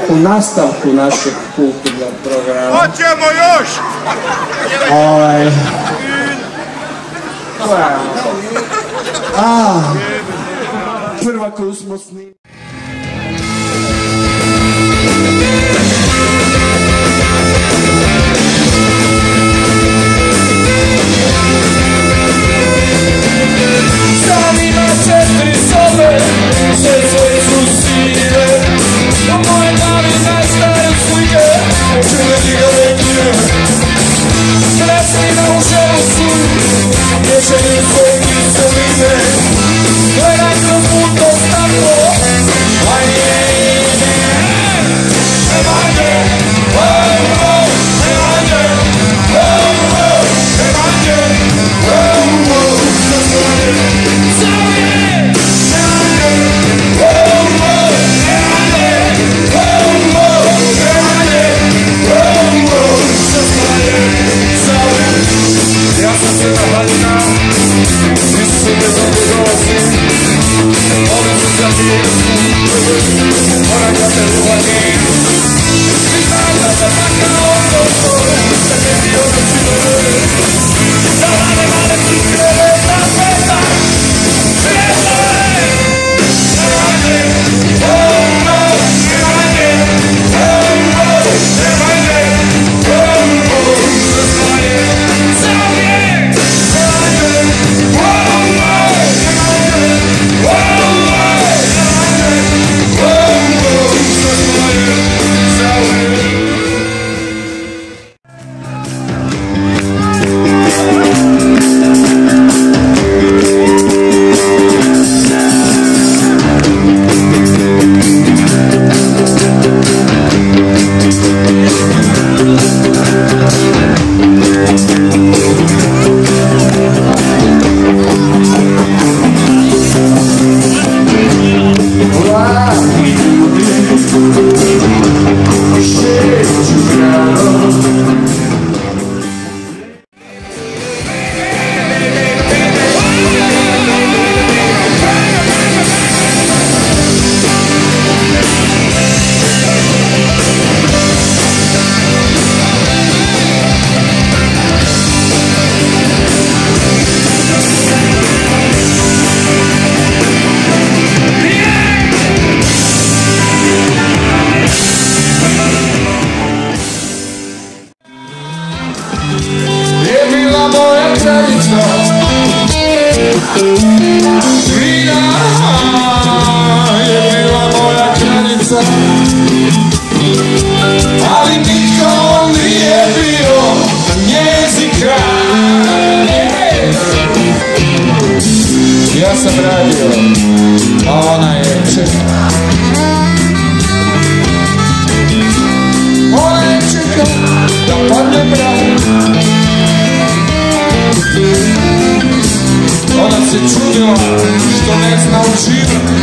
U nastavku našeg kulturnog programa. Hoćemo još! Prva koju smo snimili. Sam ima 4 sobe, sve su sive. U moje glavi nastaju slike, čuveni galetije. Tresnina u želucu, miješaju sve kiseline. Gledaj kroz mutno staklo, a nije. Emanje, Emanje, ja sam se navalina, nisu se bez odgodosti. Ove su za djecu, moram da te uvadim. I znam da se makao odnosno, da ne bi odnosilo. Da vale ti kreve na peta, svjetove. Emanje, Vina je bila moja kraljica, ali niko nije bio njezin kralj. Ja sam radio, a ona je čekala. Ona je čekala da padne mrak. Ona se čudila što ne zna uživati.